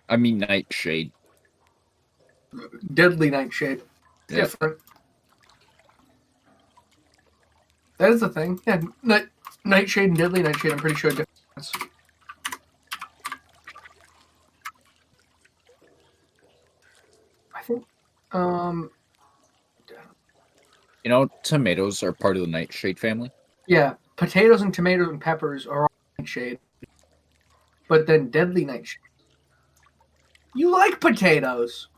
I mean Nightshade. Deadly Nightshade. Yeah. Different. That is the thing. Yeah, Nightshade and Deadly Nightshade, I'm pretty sure are different. I think, You know, tomatoes are part of the Nightshade family. yeah, potatoes and tomatoes and peppers are all Nightshade. But then Deadly Nightshade. You like potatoes.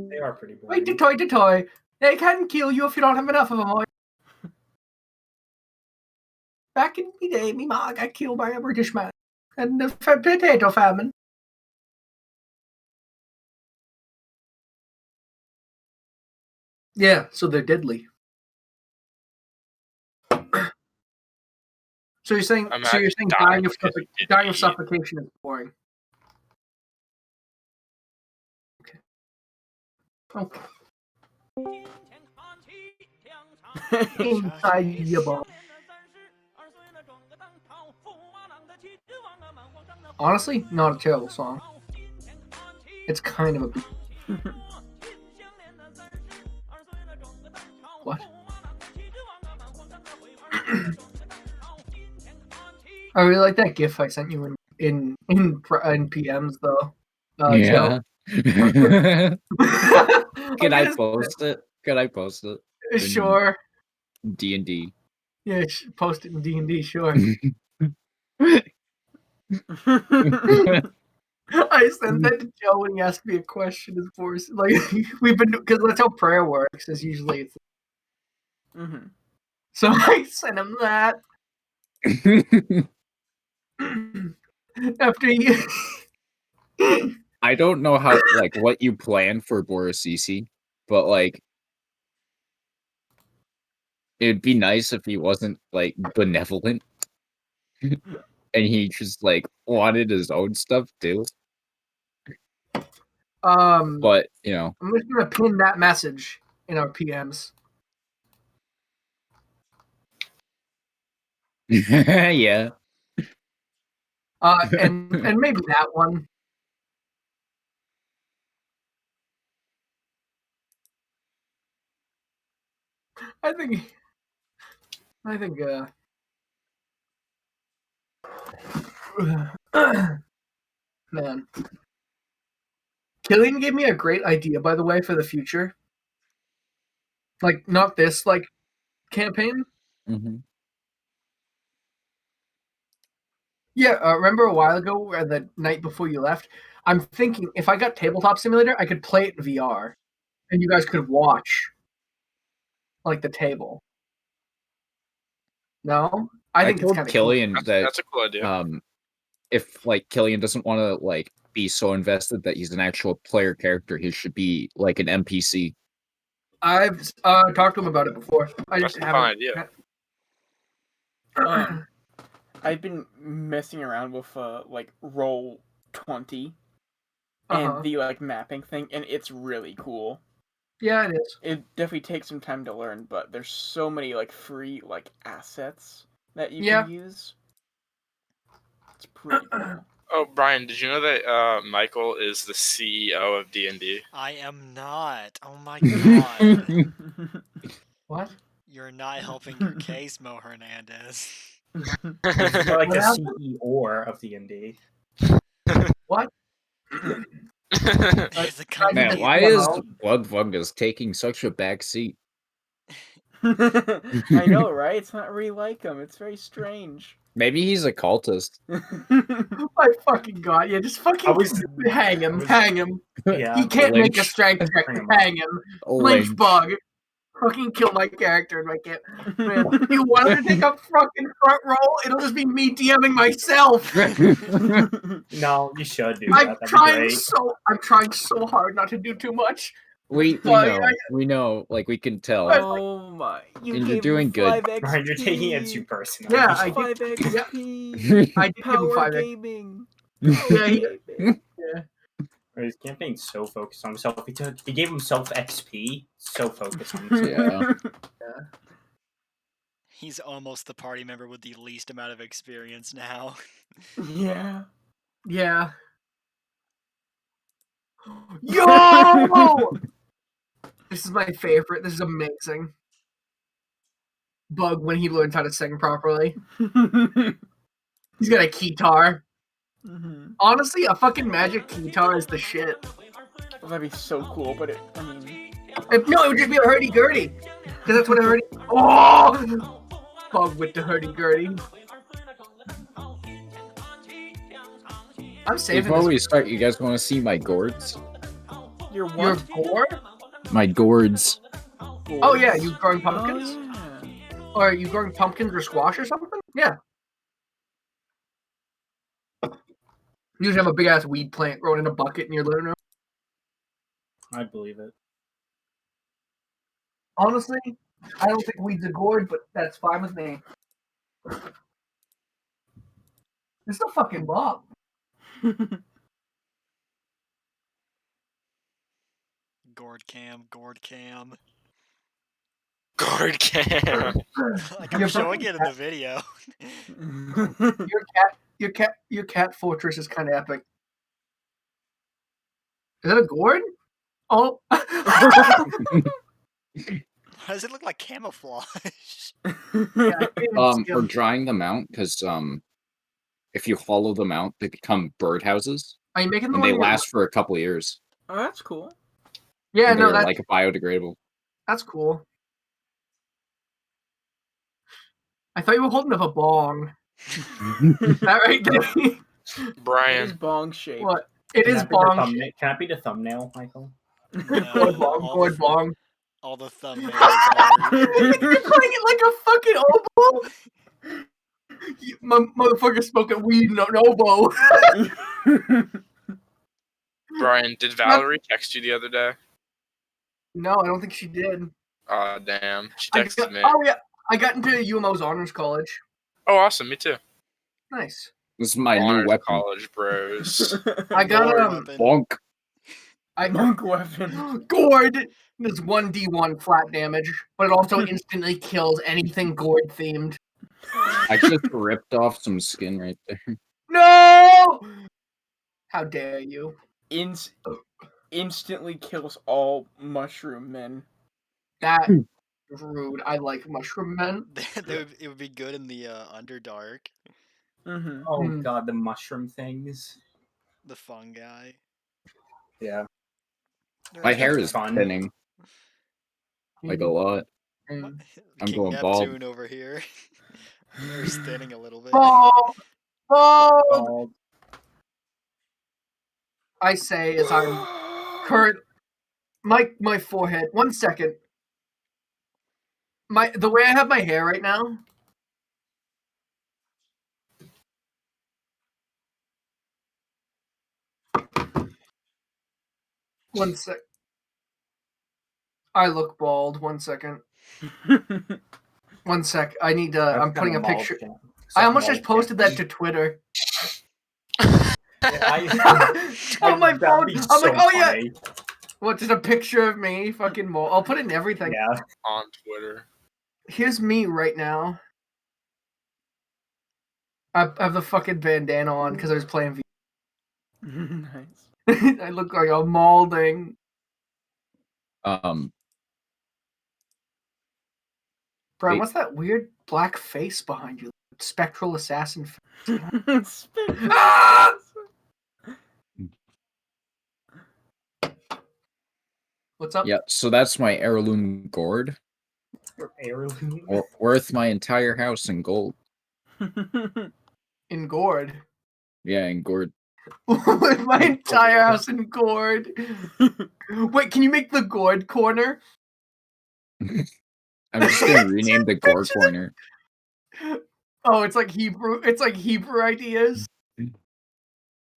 They are pretty Wait, boring. toy. They can kill you if you don't have enough of them. Back in the day, me ma got killed by a British man. And the potato famine. Yeah, so they're deadly. So you're saying dying of suffocation is boring. Okay. Inside. Honestly, not a terrible song. It's kind of a beat. What? I really like that GIF I sent you in PMs though. Yeah. Can I post it? Can I post it? Sure. D&D. Yeah, post it in D&D. Sure. I sent that to Joe when he asked me a question. Of course, like we've been because that's how prayer works. Is usually it's. Mm-hmm. So I sent him that. After he. I don't know how what you plan for Borasisi, but it'd be nice if he wasn't benevolent and he just wanted his own stuff too. But I'm just gonna pin that message in our PMs. Yeah. And maybe that one. I think. Man. Killian gave me a great idea, by the way, for the future. Not this, campaign. Mm-hmm. Yeah, remember a while ago, or the night before you left? I'm thinking if I got Tabletop Simulator, I could play it in VR, and you guys could watch, the table. No, I think it's told kind of Killian cool. that That's a cool idea. If Killian doesn't want to be so invested that he's an actual player character, he should be an NPC. I've talked to him about it before. I just That's a fun idea. I've been messing around with Roll20 and the mapping thing, and it's really cool. Yeah, it is. It definitely takes some time to learn, but there's so many free assets that you can use. It's pretty cool. Oh, Brian, did you know that Michael is the CEO of D&D? I am not. Oh my god. What? You're not helping your case, Mo Hernandez. It's more like the CEO of D&D. What? Man, why is Blood Fungus taking such a back seat? I know, right? It's not really like him. It's very strange. Maybe he's a cultist. My fucking god! Yeah, just fucking hang him. Yeah, he can't make a strength check. Hang him. Lynch bug. Fucking kill my character and make it. Man, you wanted to take a fucking front roll? It'll just be me DMing myself. No, you should do that. I'm trying so hard not to do too much. We know, we can tell. Oh my! You're doing good. Brian, you're taking it too personally. Yeah, I did 5 XP. I did give him 5 gaming. Yeah. His campaign's so focused on himself. He gave himself XP. So focused on himself. Yeah. He's almost the party member with the least amount of experience now. Yeah. Yeah. Yo! This is my favorite. This is amazing. Bug when he learns how to sing properly. He's got a keytar. Mhm. Honestly, a fucking magic keytar is the shit. Well, that'd be so cool, but I mean, No, it would just be a hurdy-gurdy. Because that's what a hurdy... Oh! Bug with the hurdy-gurdy. I'm saving Before this. we start, you guys want to see my gourds? your Your what? gourd? My gourds. Oh yeah, you growing Oh, pumpkins? yeah. Or are you growing pumpkins or squash or something? Yeah. You just have a big ass weed plant growing in a bucket in your living room. I believe it. Honestly, I don't think weed's a gourd, but that's fine with me. It's a fucking bop. Gourd cam, gourd cam. Guard cam. Like I'm Your showing fucking it in the video. Your cat fortress is kind of epic. Is that a gourd? Oh. Why does it look like camouflage? Yeah, I can't even see We're 'em. drying them out because if you hollow them out, they become birdhouses, Are you making the and one? they in your- last for a couple of years. Oh, that's cool. Yeah, no, They're like biodegradable. that's cool. I thought you were holding up a bong. That right there. It is Brian. bong shaped. What? It Can is that be the bong. thumbnail? Can that be the thumbnail, Michael? Gourd bong. all Gourd the- bong. All the thumbnails are. You're playing it like a fucking oboe. Motherfucker smoking weed in an oboe. Brian, did Valerie text you the other day? No, I don't think she did. Aw, damn. She I texted got, me. oh yeah, I got into UMO's honors college. Oh, awesome. Me too. Nice. This is my new Honors weapon. college bros. I got Gourd weapon. Bonk. Monk weapon. gourd. Does 1d1 flat damage, but it also instantly kills anything gourd themed. I just ripped off some skin right there. No! How dare you? Instantly kills all mushroom men. That is rude. I like mushroom men. It would be good in the Underdark. Mm-hmm. Oh Hmm. god, the mushroom things. The fungi. Yeah. My There's hair no- is fun. thinning like a lot. Mm. I'm King going bald. Neptune over here. Hair's thinning a little bit. Bald! Bald! Bald. I say as I'm current. My forehead. 1 second. The way I have my hair right now. One sec. I look bald. 1 second. 1 sec. I need to. I'm putting a picture. I almost just posted that to Twitter. On my phone. I'm like, oh yeah. What? Just a picture of me? Fucking mole. I'll put it in everything. Yeah. On Twitter. Here's me right now. I have the fucking bandana on because I was playing V. Nice. I look like a molding. Um, Brian, Wait. what's that weird black face behind you? Spectral assassin. Spectre. Ah! What's up? yeah, so that's my heirloom gourd. Your heirloom. Worth my entire house in gold. In gourd. Yeah, in gourd. With my entire house in gourd. Wait, can you make the gourd corner? I'm just gonna rename the gourd corner. Oh, it's like Hebrew. It's like Hebrew ideas.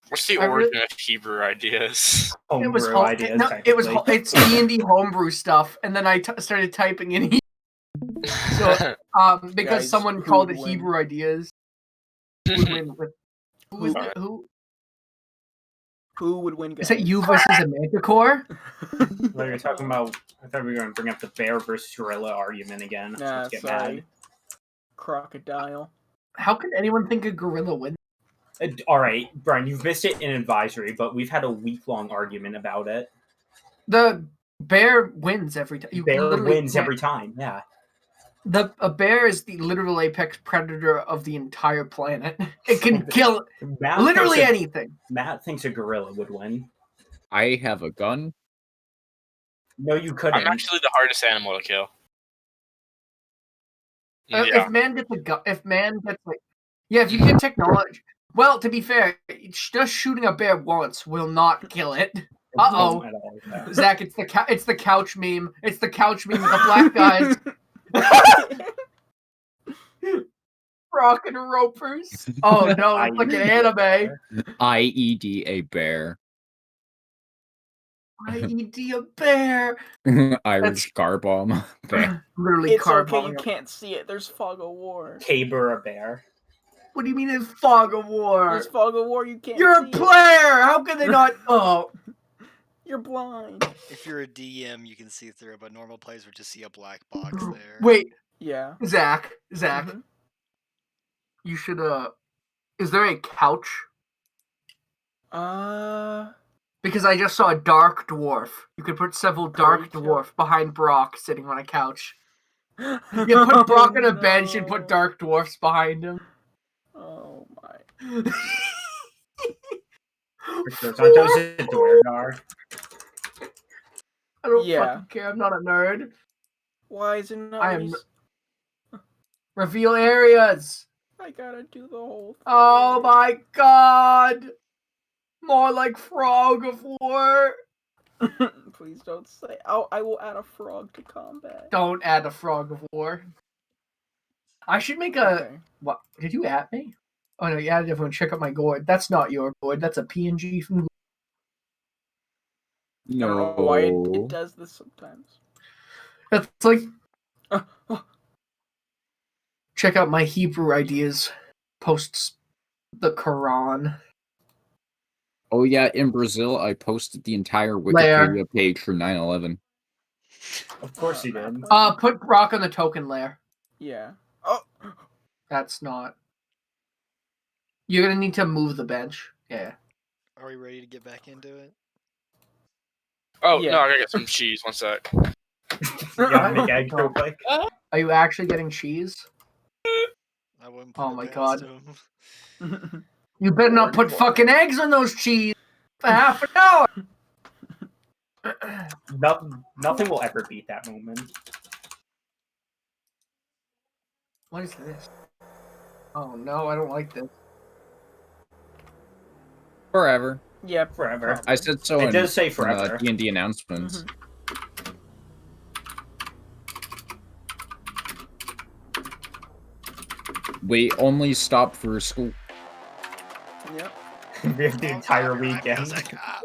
What's the I really- origin of Hebrew ideas? It was Homebrew ideas. no, it was technically. it's D&D homebrew stuff, and then I started typing in So, because Guys, someone who called would it win? Hebrew ideas. Who would win with- Who is Alright. it? Who Who would win, guys? is it? You versus a manticore? Like you're talking about. I thought we were going to bring up the bear versus gorilla argument again. Nah, Let's get sorry. mad. Crocodile. How could anyone think a gorilla win? All right, Brian, you've missed it in advisory, but we've had a week-long argument about it. The bear wins every time. You Bear literally wins can't- every time. Yeah. A bear is the literal apex predator of the entire planet. It can kill Matt literally thinks anything. Matt thinks a gorilla would win. I have a gun. No, you couldn't. I'm actually the hardest animal to kill. If Yeah. man gets if you get technology. Well, to be fair, just shooting a bear once will not kill it. Uh-oh. At all, yeah. Zach, it's the couch meme. It's the couch meme with the black guys. Rock and ropers. Oh no, it's like an anime. IED a bear. IED a bear. Irish car bomb. Bear. Literally It's car okay, you bombing. can't see it. There's fog of war. Caber a bear. What do you mean it's fog of war? There's fog of war, you can't You're see a player. How can they not? Oh, it. You're blind. If you're a DM, you can see through it, but normal players would just see a black box there. wait, Yeah. Zach. Mhm. You should. Is there a couch? Because I just saw a dark dwarf. You could put several dark Great. dwarf behind Brock sitting on a couch. You put Brock on a bench and put dark dwarfs behind him. Oh my. Santo's a Dwargar. I don't Yeah. fucking care. I'm not a nerd. Why is it not? I am really Reveal areas. I gotta do the whole thing. Oh my god. More like Frog of War. Please don't say. Oh, I will add a frog to combat. Don't add a Frog of War. I should make a. Okay. What? Did you add me? Oh no, you added everyone. Check out my gourd. That's not your gourd. That's a PNG from. I don't know why it does this sometimes. That's like. Oh. Check out my Hebrew ideas. Posts the Quran. Oh yeah, in Brazil, I posted the entire Lair. Wikipedia page for 9/11. Of course you did. Put Brock on the token layer. Yeah. Oh. That's not. You're gonna need to move the bench. Yeah. Are we ready to get back into it? Oh Yeah. no, I gotta get some cheese. One sec. You gotta make eggs real quick. Are you actually getting cheese? I wouldn't Oh put my it god. past him. You better not put fucking eggs on those cheese for half an hour. Nothing will ever beat that moment. What is this? Oh no, I don't like this. Forever. Yeah, Forever. I said so It in does say forever. D&D announcements. We only stop for school. Yep. We have the entire weekend. Music. Ah.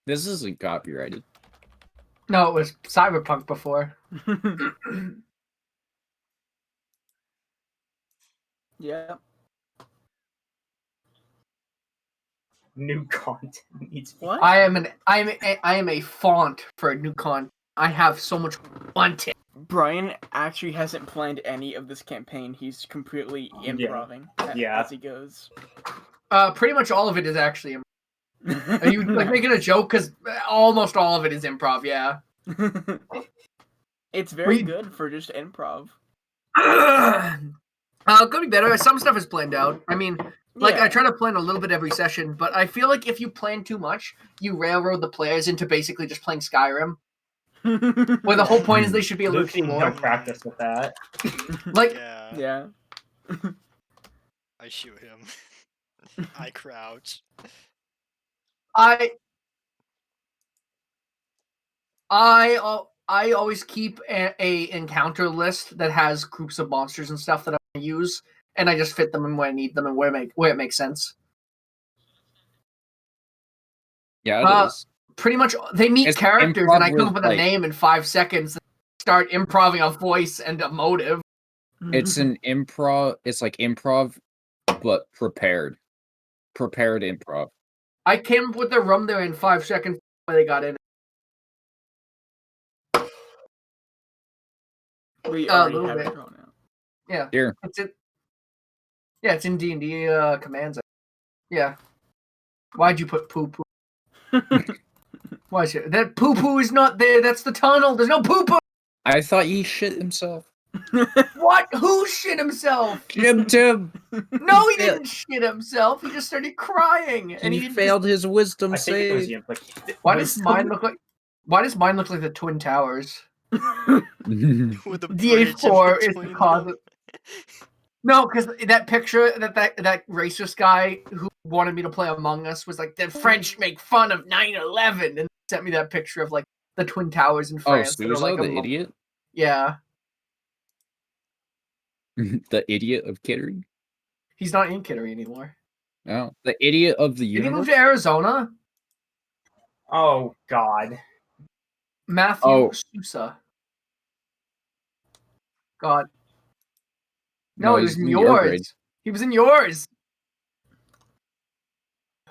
This isn't copyrighted. No, it was Cyberpunk before. Yeah. New content needs. What? I am a font for new content. I have so much content. Brian actually hasn't planned any of this campaign. He's completely improving as he goes. Pretty much all of it is actually. Are you like making a joke? Because almost all of it is improv. Yeah. It's very good for just improv. Could be better. Some stuff is planned out. I mean, like I try to plan a little bit every session, but I feel like if you plan too much, you railroad the players into basically just playing Skyrim. Where the whole point is they should be able Luke to do needs no more. practice with that. Like, Yeah. Yeah. I shoot him. I crouch. I always keep a encounter list that has groups of monsters and stuff that I use, and I just fit them in where I need them and where it makes sense. Yeah, it is. Pretty much, they meet It's characters, improv and I come with, up with a like- name in 5 seconds. And start improving a voice and a motive. It's an improv. It's like improv, but prepared. Prepared improv. I came up with the rum there in 5 seconds when they got in. We A already little have bit. it drawn out. Yeah, Here. it's it. Yeah, it's in D&D commands. Yeah. Why'd you put poo poo? Why is it? That poo poo is not there. That's the tunnel. There's no poo poo. I thought he shit himself. What? Who shit himself? Tim! No, he Yeah. didn't shit himself. He just started crying, and He he didn't. failed his wisdom I think it was save. the implication. Why does mine look like? Why does mine look like the Twin Towers? With a bridge DA4 in is the between cause. them. No, because that picture that racist guy who wanted me to play Among Us was like the French make fun of 9/11 and sent me that picture of like the Twin Towers in Oh, France. that are, Sousa, like, the idiot? Yeah, The idiot of Kittery? he's not in Kittery anymore. No. The idiot of the Did he move universe? to Arizona? Oh God. Matthew Oh. Sousa. God. No, No, he he's was in in your grade. yours. He was in yours.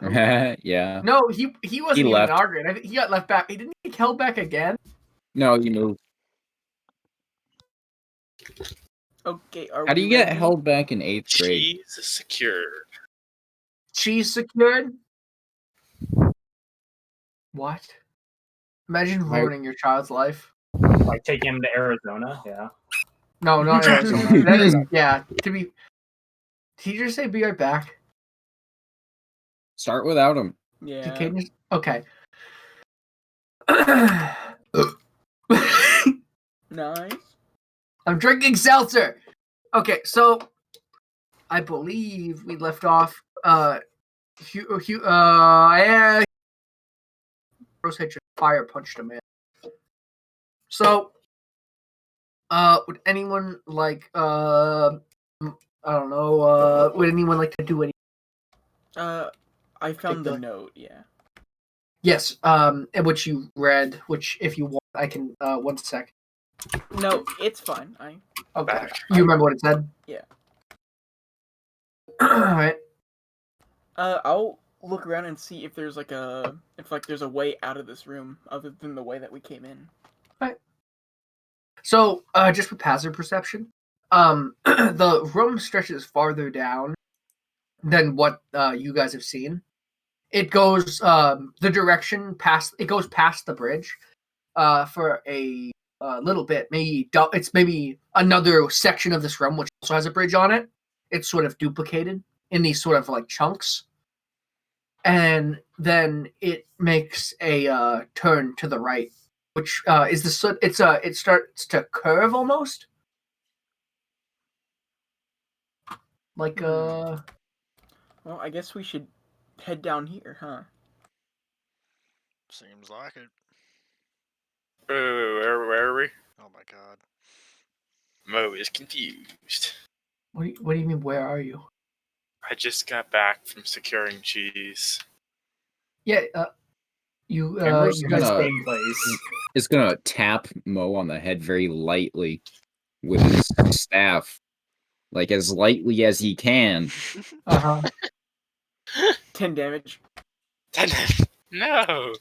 Yeah. No, he wasn't even left. in our grade. I think he got left back. He didn't get held back again. No, he moved. Okay, are How do we you get ready? held back in 8th grade? Cheese is secured. Cheese secured. What? Imagine Why- ruining your child's life. Like taking him to Arizona. Yeah. No, not Arizona. That is, yeah. To be. Did he just say be right back? Start without him. Did Yeah. Caden just- okay. Nice. I'm drinking seltzer. Okay, so I believe we left off. Yeah. Rose had just fire punched a man. So, would anyone like? I don't know. Would anyone like to do any? I found the Particular- note. Yeah. Yes. Which you read. Which, if you want, I can. 1 sec. No, it's fine. Okay. You remember what it said? Yeah. All right. I'll look around and see if there's there's a way out of this room other than the way that we came in. So, just with passive perception, the room stretches farther down than what you guys have seen. It goes the direction past. It goes past the bridge for a little bit. It's maybe another section of this room which also has a bridge on it. It's sort of duplicated in these sort of like chunks, and then it makes a turn to the right, which is the it starts to curve almost like Well, I guess we should head down here, huh? Seems like it. Where are we? Oh my god. Mo is confused. what do you mean? Where are you? I just got back from securing cheese. Yeah, you Amber's you In the guys. gonna- same place. Is gonna tap Mo on the head very lightly with his staff. Like as lightly as he can. Uh-huh. 10 damage. No.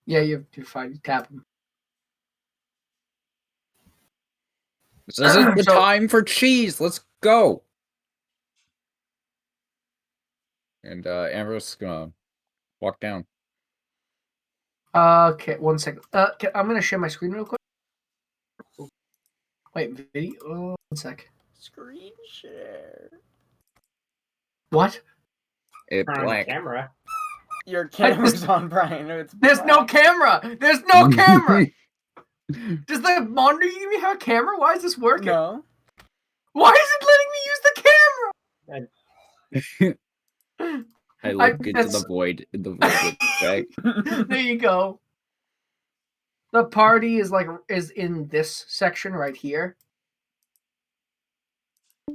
Yeah, you're fine. You tap him. This isn't the So- time for cheese. Let's go. And Amber's gonna walk down. Okay, 1 second. I'm gonna share my screen real quick. Wait, video. 1 sec. Screen share. What? It Turn on the black. camera. Your camera's on, Brian. It's There's no black. camera. There's no camera. Does the monitor even have a camera? Why is this working? No. Why is it letting me use the camera? I look into that's- the void in the void back. There you go. The party is in this section right here.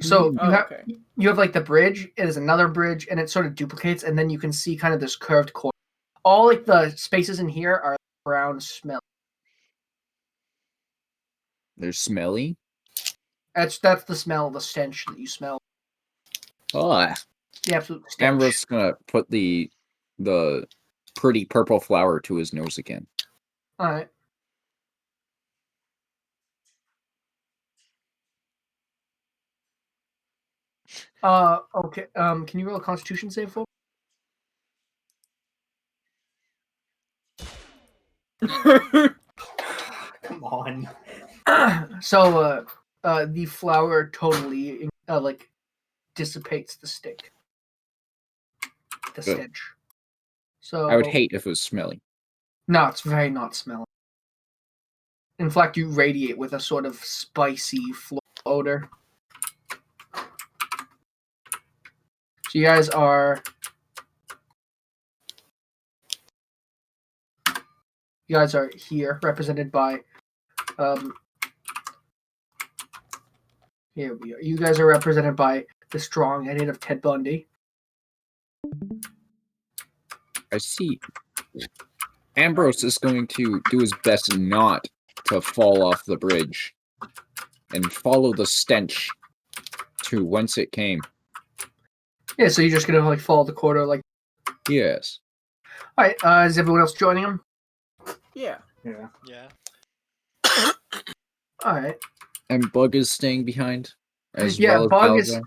So Oh, okay. you have like the bridge. It is another bridge, and it sort of duplicates, and then you can see kind of this curved corner. All like the spaces in here are brown smell. They're smelly. That's the smell, the stench that you smell. Oh, The absolute stench. Amber's gonna put the pretty purple flower to his nose again. All right. Okay. Can you roll a Constitution save for? Come on. So, the flour totally like dissipates the stink, the Good. stench. So I would hate if it was smelly. No, it's very not smelling. In fact, you radiate with a sort of spicy odor. So you guys are here, represented by, here we are. You guys are represented by the strong-headed of Ted Bundy. I see. Ambrose is going to do his best not to fall off the bridge and follow the stench to whence it came. Yeah, so you're just gonna like follow the corridor, like. Yes. All right. Is everyone else joining him? Yeah. Yeah. Yeah. All right. And Bug is staying behind, as Yeah, well as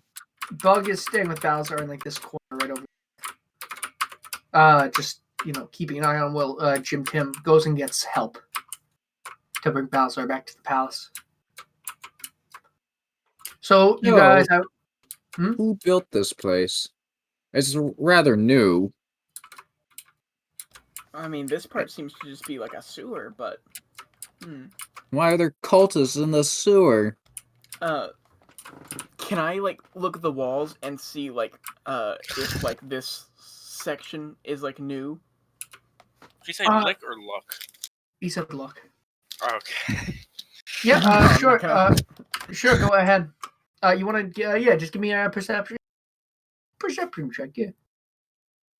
Bug is staying with Bowser in like this corner right over. Just keeping an eye on Will. Jim Tim goes and gets help to bring Bowser back to the palace. So you guys have. Who built this place? It's rather new. I mean, this part seems to just be like a sewer, but. Why are there cultists in the sewer? Can I like look at the walls and see like if like this section is like new? Did you say lick or luck? He said, "Look." Okay. Yeah. Sure. gonna- Sure. Go ahead. You want to? Yeah. Just give me a perception check. Yeah.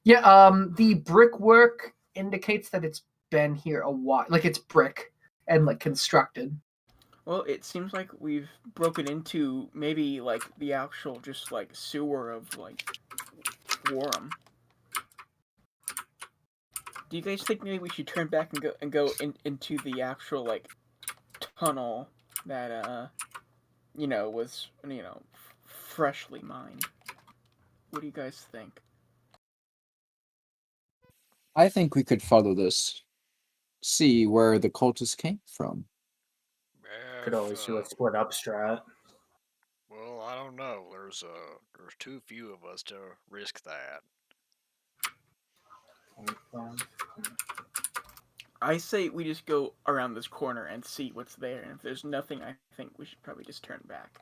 Yeah. The brickwork indicates that it's been here a while. Like it's brick and like constructed. Well, it seems like we've broken into maybe like the actual just like sewer of like Wram. Do you guys think maybe we should turn back and go into the actual like tunnel that was freshly mined? What do you guys think? I think we could follow this. See where the cultists came from. Could always do a split up strat. Well, I don't know. There's too few of us to risk that. I say we just go around this corner and see what's there, and if there's nothing, I think we should probably just turn back.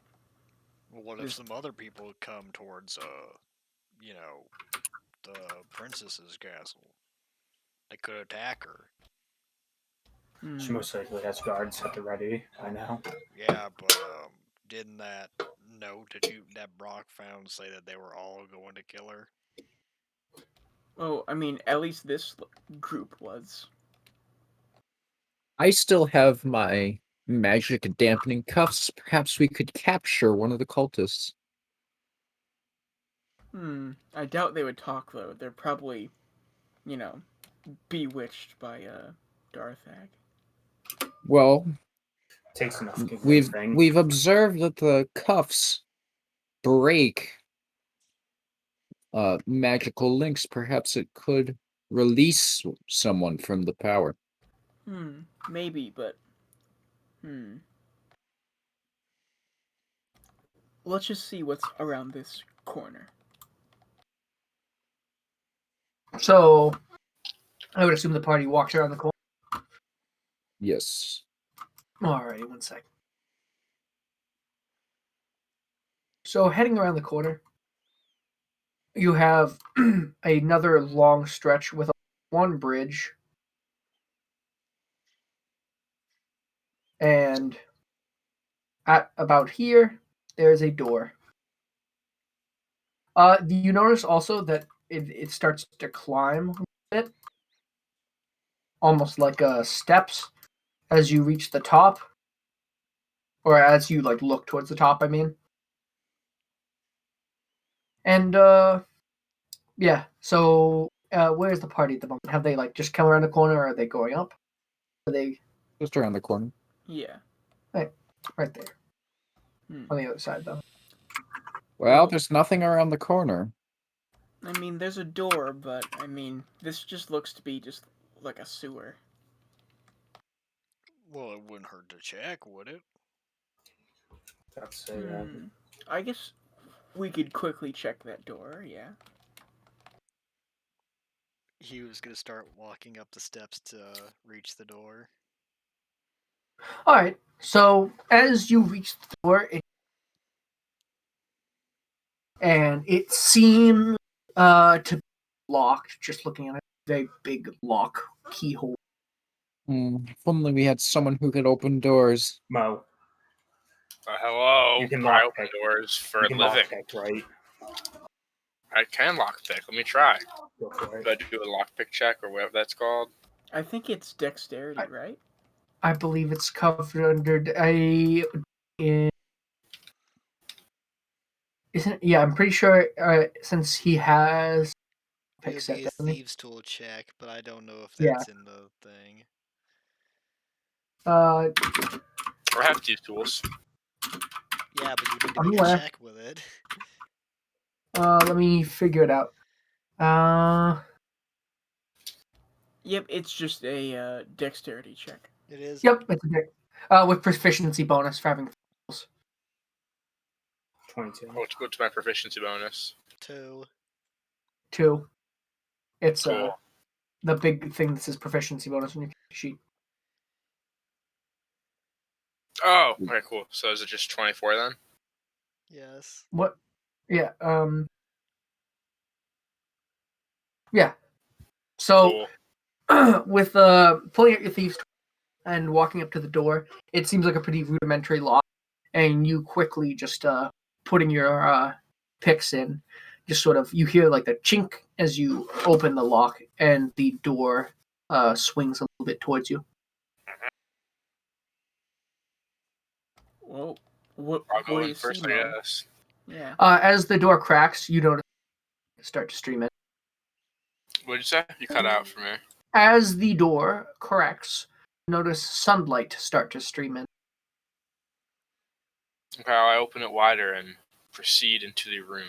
Well, what if some other people come towards the princess's castle? They could attack her. She most likely has guards at the ready. I know. Yeah, but didn't that note that Brock found say that they were all going to kill her? Oh, I mean, at least this group was. I still have my magic dampening cuffs. Perhaps we could capture one of the cultists. I doubt they would talk though. They're probably, bewitched by Darthag. Well, Takes enough convincing. we've observed that the cuffs break magical links. Perhaps it could release someone from the power. Maybe, but let's just see what's around this corner. So, I would assume the party walks around the corner. Yes. Alrighty, 1 sec. So, heading around the corner, you have another long stretch with one bridge, and at about here, there's a door. Do you notice also that it starts to climb a bit? Almost like steps as you reach the top. Or as you like look towards the top, I mean. And yeah, so where's the party at the moment? Have they like just come around the corner, or are they going up? Are they Just around the corner. Yeah. right there? On the other side, though. Well, there's nothing around the corner. I mean, there's a door, but I mean, this just looks to be just like a sewer. Well, it wouldn't hurt to check, would it? That's I guess we could quickly check that door, yeah. He was gonna start walking up the steps to reach the door. All right. So as you reach the door, and it seems to be locked. Just looking at it, very big lock keyhole. If only we had someone who could open doors. Mo. Hello. You can I lockpick. open doors for You a can living. lockpick, right? I can lockpick. Let me try. Go for Do I it. do a lockpick check or whatever that's called? I think it's dexterity, right? I believe it's covered under a. Isn't yeah? I'm pretty sure since he has. It would be a doesn't he? thieves' tool check, but I don't know if Yeah. that's in the thing. Uh, Or have these tools. Yeah, but you need to I'm make aware. a check with it. let me figure it out. Yep, it's just a dexterity check. It is. Yep, it's a dick. With proficiency bonus for having tools. 22. What's my proficiency bonus? 2. 2. It's Cool. the big thing that says proficiency bonus on your sheet. Oh, okay, cool. So is it just 24 then? Yes. What? Yeah. Yeah. So, Cool. with pulling out your thieves' tool and walking up to the door, it seems like a pretty rudimentary lock, and you quickly just putting your picks in, just sort of you hear like the chink as you open the lock, and the door swings a little bit towards you. Well, what I'll do go you in first, see, I Mo? guess. Yeah. As the door cracks, you notice start to stream in. What'd you say? You cut out for me. As the door cracks, notice sunlight start to stream in. Okay, I open it wider and proceed into the room.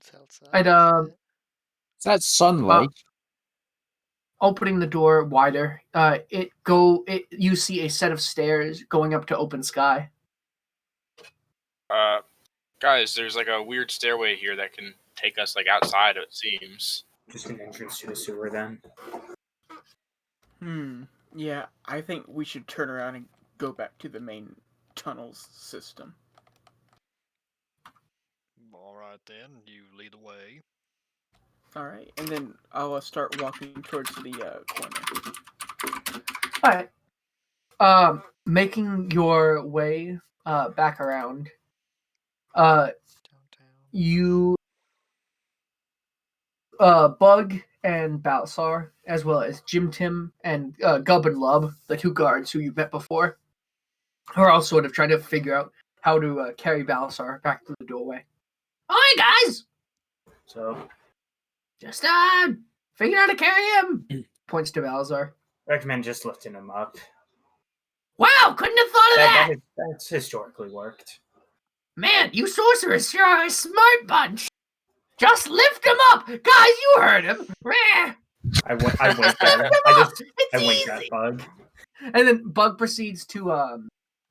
It's outside. And isn't it? Is that sunlight? Opening the door wider, you see a set of stairs going up to open sky. Guys, there's like a weird stairway here that can take us like outside, it seems. Just an entrance to the sewer then. Yeah, I think we should turn around and go back to the main tunnels system. Alright then, you lead the way. Alright, and then I'll start walking towards the corner. Alright. Making your way back around. Downtown. You Bug and Balsar, as well as Jim Tim and Gub and Lub, the two guards who you met before, are all sort of trying to figure out how to carry Balsar back to the doorway. Hi guys! So, Just figuring out how to carry him. Points to Balsar. recommend just lifting him up. Wow, couldn't have thought of that! That's historically worked. Man, you sorcerers sure are a smart bunch. Just lift him up, guys. You heard him. Rah! I winked at him. I winked easy. at Bug. And then Bug proceeds to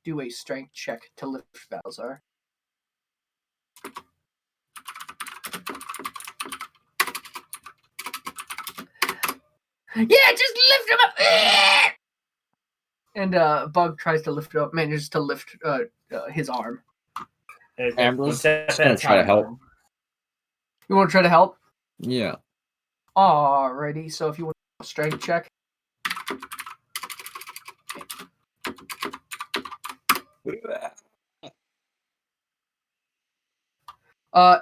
do a strength check to lift Balzar. Yeah, just lift him up. And Bug tries to lift it up, manages to lift his arm. Ambrose, One just step gonna at a try to time, help. Bug. You want to try to help? Yeah. Alrighty, so if you want a strength check.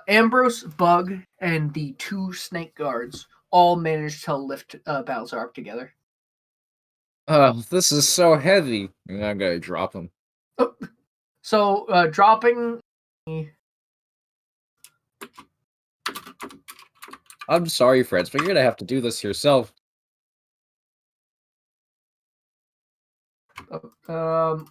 Ambrose, Bug, and the two snake guards all managed to lift Balzar up together. Oh, this is so heavy. I'm gonna drop him. So dropping. I'm sorry, friends, but you're gonna have to do this yourself. Um,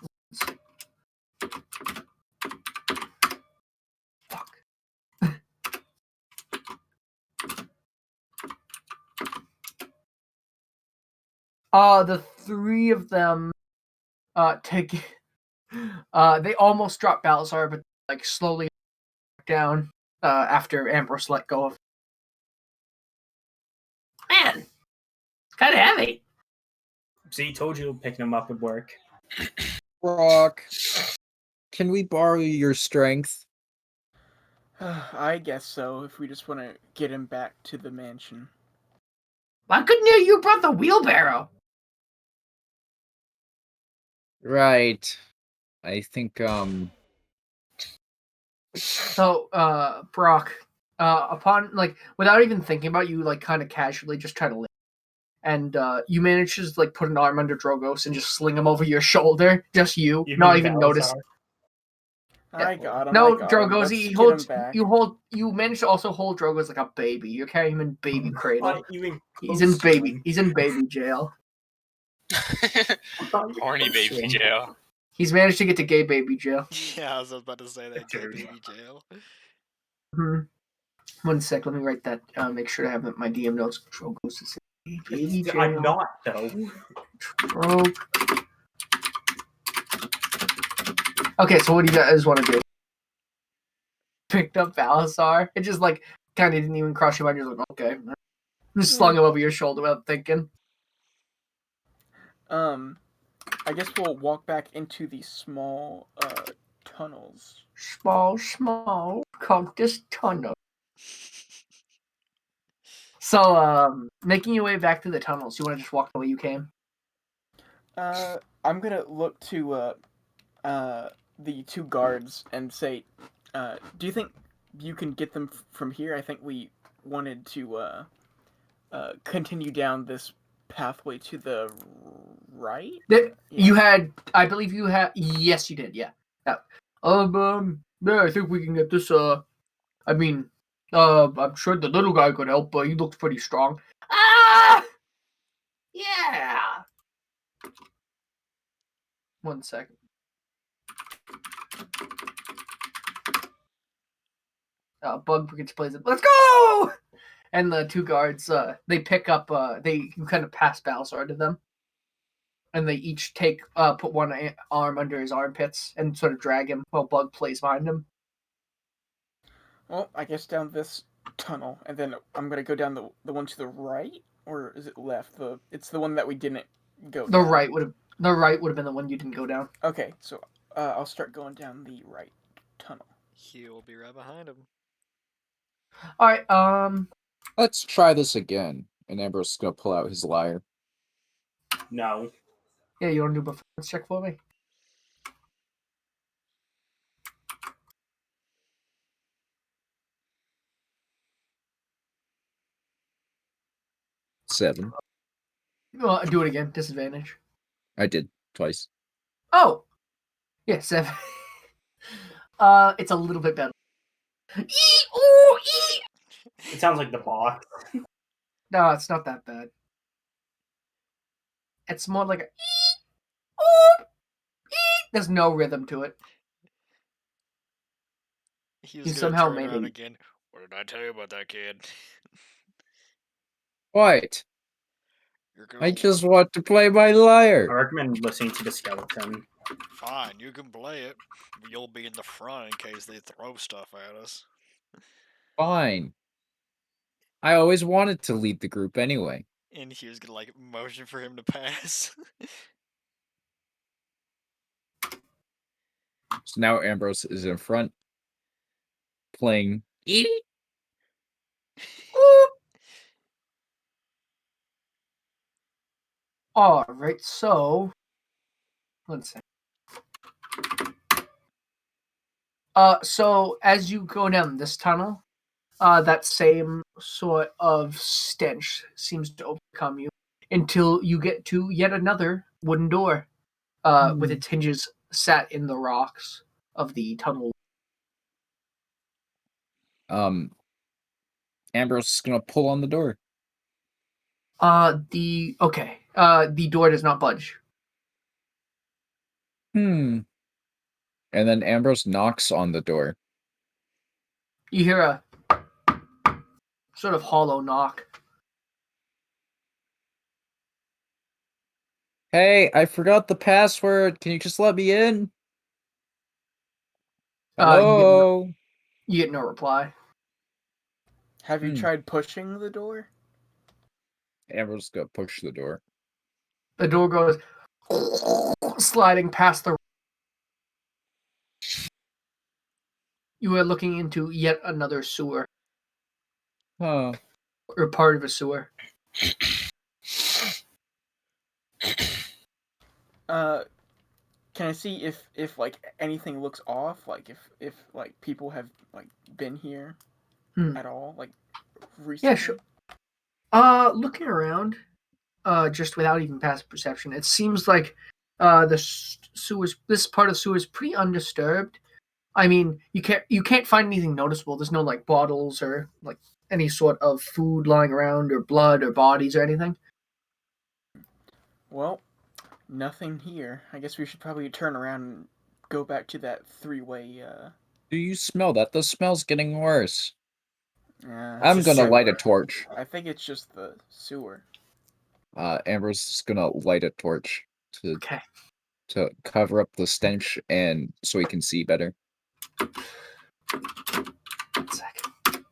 The three of them take they almost drop Balazar, but like slowly down after Ambrose let go of. Man, it's kind of heavy. See, told you picking him up would work. Brock, can we borrow your strength? I guess so, if we just want to get him back to the mansion. Why couldn't you brought the wheelbarrow? Right. I think So, Brock, upon like without even thinking about it, you, like kind of casually just try to lift, and you manage to just, like put an arm under Drogos and just sling him over your shoulder. Just you, not mean even notice. Balazar? I got him. No, I got him. Drogos, Let's he get holds. him back. You manage to also hold Drogos like a baby. You're carrying him in baby cradle. Even He's in close to baby. him. He's in baby jail. Not even Horny close to baby him. jail. He's managed to get to gay baby jail. Yeah, I was about to say that gay Dude. baby jail. Hmm. 1 sec. Let me write that. Make sure to have my DM notes. Drogos is in baby jail. I'm not though. Drog. Okay, so what do you guys want to do? Picked up Balasar. It just like kind of didn't even cross your mind. You're like, okay, just slung him over your shoulder without thinking. I guess we'll walk back into the small tunnels. Small cactus tunnel. So, making your way back to the tunnels. You want to just walk the way you came? I'm gonna look to the two guards and say, do you think you can get them from here? I think we wanted to continue down this pathway to the right. You had, I believe you had. Yes, you did. Yeah. Yeah. Yeah. I think we can get this. I mean, I'm sure the little guy could help, but he looks pretty strong. Ah. Yeah. 1 second. Bug gets plays it. Let's go! And the two guards, they pick up. You kind of pass Balsar to them, and they each put one arm under his armpits and sort of drag him while Bug plays behind him. Well, I guess down this tunnel, and then I'm gonna go down the one to the right, or is it left? It's the one that we didn't go. The down. right would have been the one you didn't go down. Okay, so I'll start going down the right tunnel. He will be right behind him. All right. let's try this again. And Ambrose is gonna pull out his lyre. No. Yeah, you want to do a performance check for me? Seven. Do it again. Disadvantage. I did twice. Oh, yeah, 7. It's a little bit better. It sounds like the box. No, it's not that bad. It's more like a. There's no rhythm to it. He You was gonna somehow turn made around it. again. What did I tell you about that kid? What? You're gonna I just want to play my lyre. I recommend listening to the skeleton. fine. You can play it. You'll be in the front in case they throw stuff at us. Fine. I always wanted to lead the group anyway. And he was gonna like motion for him to pass. So now Ambrose is in front, playing. All right, so 1 second. So as you go down this tunnel, that same sort of stench seems to overcome you until you get to yet another wooden door, with its hinges set in the rocks of the tunnel. Ambrose is gonna pull on the door. The door does not budge. And then Ambrose knocks on the door. You hear a sort of hollow knock. Hey, I forgot the password. Can you just let me in? You get no- Hello? You get no reply. Have you Hmm. tried pushing the door? Amber's gonna push the door. The door goes sliding past the. You are looking into yet another sewer, Huh. or part of a sewer. Can I see if like anything looks off? Like if like people have like been here at all? Like recently? Yeah, sure. Looking around, just without even passive perception, it seems like sewers. This part of the sewer is pretty undisturbed. I mean, you can't find anything noticeable. There's no like bottles or like any sort of food lying around or blood or bodies or anything. Well, nothing here. I guess we should probably turn around and go back to that three-way. Do you smell that? The smell's getting worse. Uh, I'm just gonna light a sewer. torch. I think it's just the sewer. Amber's just gonna light a torch Okay. to cover up the stench and so he can see better. 1 second.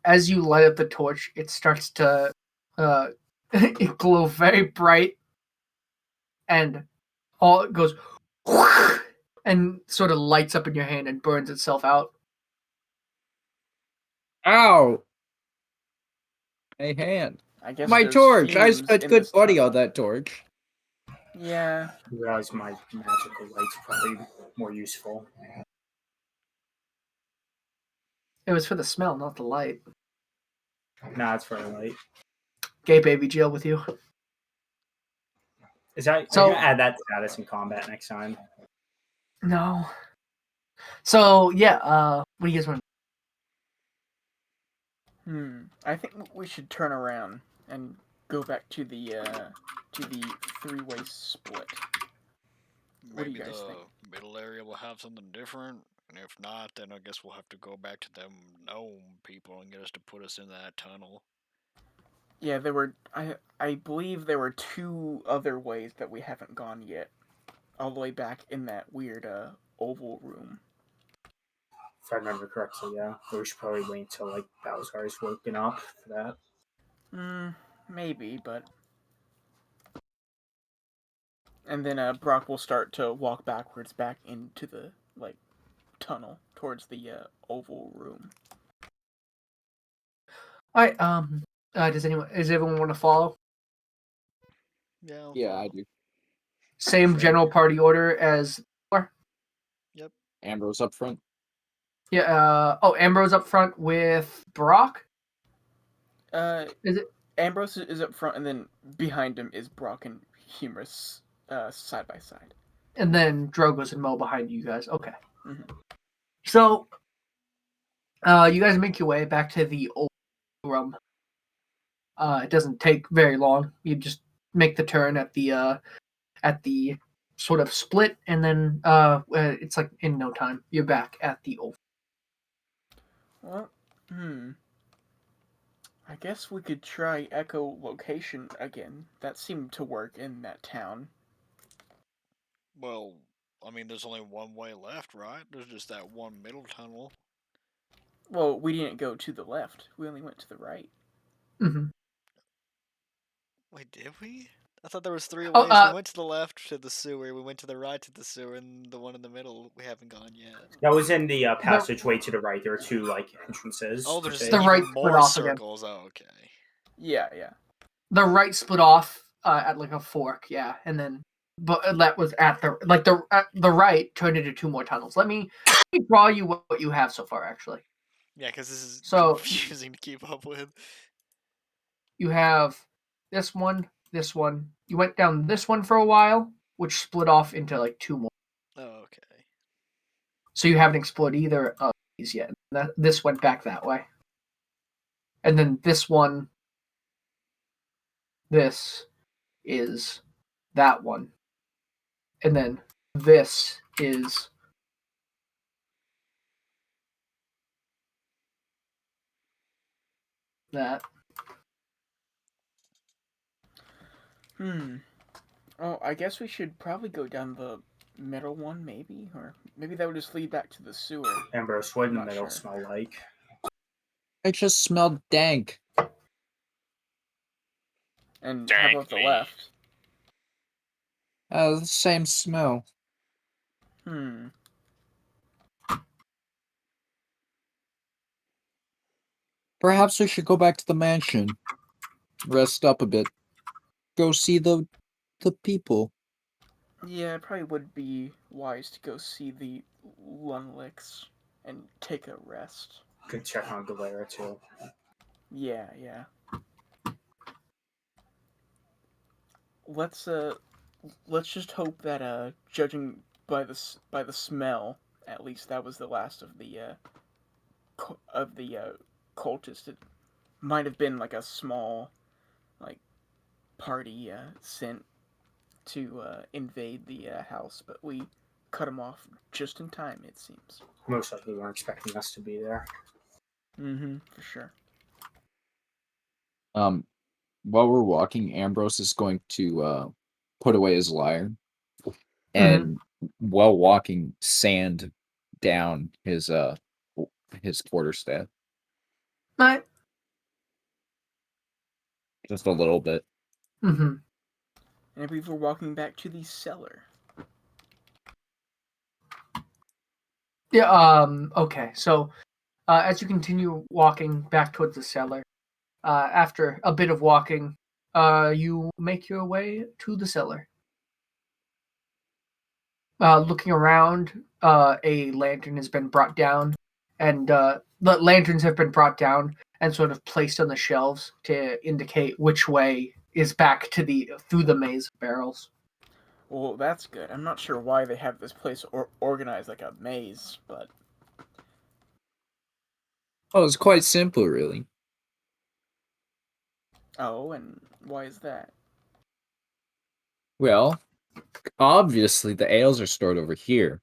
As you light up the torch, it starts to it glow very bright, and all it goes and sort of lights up in your hand and burns itself out. Ow! My hand. I guess My there's torch! I fumes spent in good this money tunnel. on that torch. Yeah. I realize my magical light's probably more useful. It was for the smell, not the light. Nah, it's for a light. Gay baby jail with you. Is that? Are So- you gonna add that status in combat next time? No. So yeah, what do you guys want? I think we should turn around and go back to the three-way split. What do Maybe you guys the think? middle area will have something different, and if not, then I guess we'll have to go back to them gnome people and get us to put us in that tunnel. Yeah, there were. I believe there were two other ways that we haven't gone yet, all the way back in that weird oval room. If I remember correctly, yeah. But we should probably wait until like Balzar's woken up for that. Maybe, but. And then Brock will start to walk backwards back into the like tunnel towards the oval room. All right. Does everyone want to follow? Yeah. I'll Yeah, follow. I do. Same general party order as. Yep. Ambrose up front. Yeah. Ambrose up front with Brock. Is it? Ambrose is up front, and then behind him is Brock and Humorous side by side. And then Drogo's and Mo behind you guys. Okay. Mhm. So, you guys make your way back to the old room. It doesn't take very long. You just make the turn at the sort of split, and then it's like in no time you're back at the old. Well, I guess we could try echolocation again. That seemed to work in that town. Well, I mean, there's only one way left, right? There's just that one middle tunnel. Well, we didn't go to the left. We only went to the right. Mm-hmm. Wait, did we? I thought there was three Oh, ways. We went to the left to the sewer, we went to the right to the sewer, and the one in the middle we haven't gone yet. That was in the passageway to the right. There were two like entrances. Oh, I there's think. The right even split more off again. circles. Oh, okay. Yeah. The right split off at like a fork, yeah, and then but that was at the right turned into two more tunnels. Let me draw you what you have so far. Actually, Yeah, because this is So- confusing to keep up with. you have this one, this one. You went down this one for a while, which split off into like two more. Oh, okay. So you haven't explored either of these yet. This went back that way, and then this one. This is that one, and then this is that. Oh, I guess we should probably go down the middle one, maybe? Or maybe that would just lead back to the sewer. Ambrose, what in the Not middle sure. smell like? I just smelled dank. And Dang how about the me. left? The same smell. Perhaps we should go back to the mansion. Rest up a bit. Go see the people. Yeah, it probably would be wise to go see the Lunlicks and take a rest. Could check on Galera too. Yeah. Let's just hope that judging by the smell, at least that was the last of the cultists. It might have been like a small like party sent to invade the house, but we cut them off just in time, it seems. Most likely weren't expecting us to be there. For sure. While we're walking, Ambrose is going to put away his lyre, and while walking, sand down his quarterstaff. Right. Just a little bit. And I believe we're walking back to the cellar. Yeah. Okay. So, as you continue walking back towards the cellar, after a bit of walking, you make your way to the cellar. Looking around, a lantern has been brought down, and the lanterns have been brought down and sort of placed on the shelves to indicate which way is back to through the maze of barrels. Well, that's good. I'm not sure why they have this place organized like a maze, but Oh, it's quite simple, really. oh, and why is that? Well, obviously the ales are stored over here,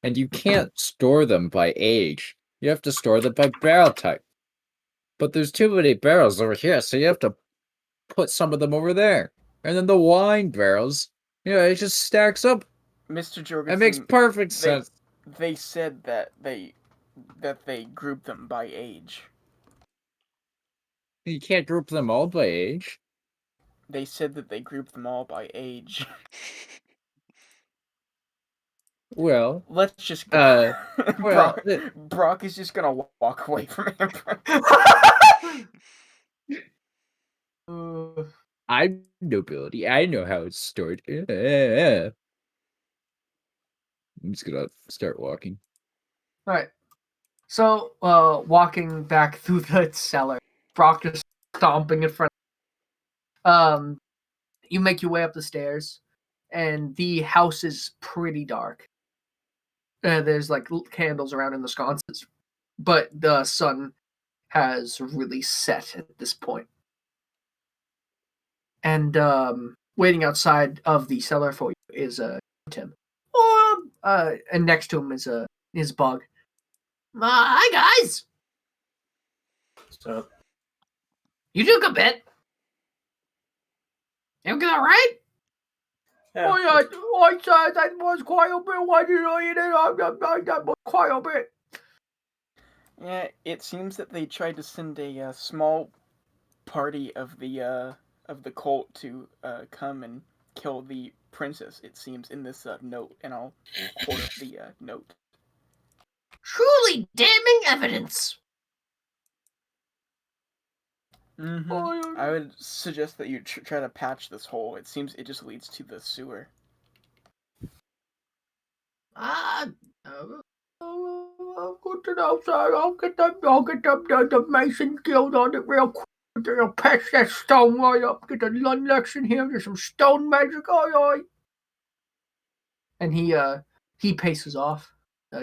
and you can't store them by age. You have to store them by barrel type. But there's too many barrels over here, so you have to put some of them over there. And then the wine barrels, it just stacks up. Mr. Jorgensen, It makes perfect sense. They said that they group them by age. You can't group them all by age. They said that they group them all by age. Well, let's just go. well, Brock is just gonna walk away from him. I'm nobility. I know how it's stored. I'm just gonna start walking. All right. So, walking back through the cellar, Brock just stomping in front. You make your way up the stairs, and the house is pretty dark. There's like candles around in the sconces, but the sun has really set at this point. And waiting outside of the cellar for you is Tim. And next to him is Bug. Hi guys. So You took a bit. Everything all right? yeah, I said that was quite a bit. Why did I eat it? That was quite a bit. Yeah, it seems that they tried to send a small party of the cult to come and kill the princess. It seems in this note, and I'll quote up the note. Truly damning evidence. I would suggest that you try to patch this hole. It seems it just leads to the sewer. Good to know, sir. I'll get the Mason Guild on it real quick. They'll patch that stone right up. Get the Lunlex in here. There's some stone magic. Aye. And he paces off,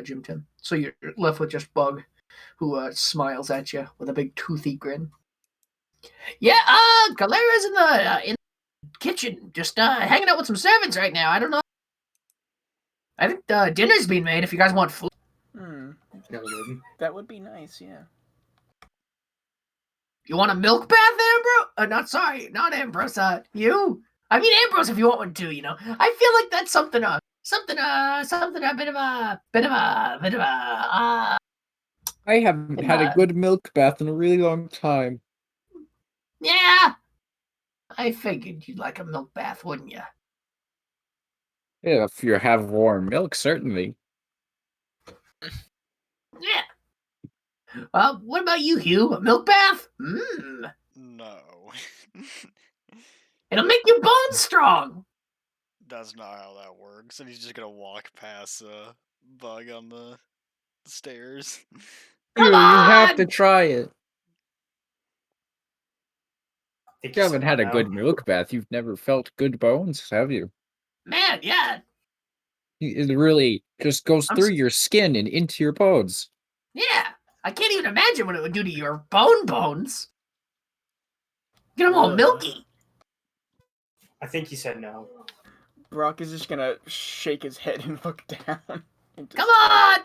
Jim Tim. So you're left with just Bug, who smiles at you with a big toothy grin. Yeah, Galera's in the kitchen, just hanging out with some servants right now. I don't know. I think dinner's being made. If you guys want food. That would be nice. Yeah. You want a milk bath, Ambrose? Not Ambrose. You? I mean, Ambrose, if you want one too, I feel like that's something a bit of a. I haven't had a good milk bath in a really long time. Yeah, I figured you'd like a milk bath, wouldn't you? Yeah, if you have warm milk, certainly. Yeah. What about you, Hugh? A milk bath? Mmm. No. It'll make your bones strong. That's not how that works. And he's just gonna walk past Bug on the stairs. You have to on! try it. Think You haven't said had a no. good milk bath. You've never felt good bones, have you? Man, yeah. It really just goes I'm through s- your skin and into your bones. Yeah. I can't even imagine what it would do to your bones. Get them all Ugh. milky. I think he said no. Brock is just gonna shake his head and look down. Come on!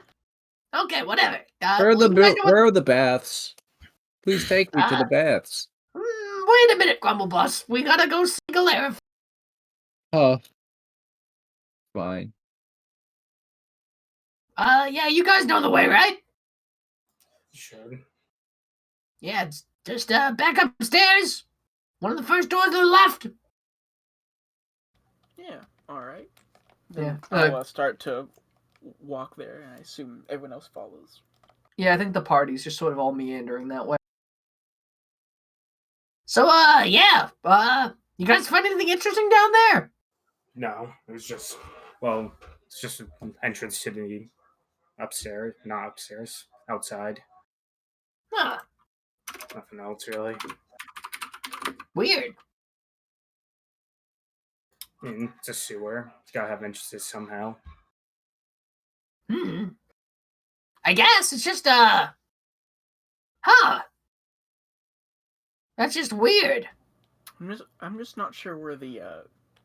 Okay, whatever. Where are the baths? Please take me to the baths. Wait a minute, Grumble Bus. We gotta go see Galera. Fine. Yeah, you guys know the way, right? Sure. Yeah, it's just back upstairs. One of the first doors to the left. Yeah, alright. Yeah. I'll start to walk there, and I assume everyone else follows. Yeah, I think the party's just sort of all meandering that way. So, yeah. You guys find anything interesting down there? No, it was just it's just an entrance to the upstairs, not upstairs, outside. Huh. Nothing else really. Weird. I mean, it's a sewer. It's gotta have entrances somehow. I guess it's just, that's just weird. I'm just not sure where the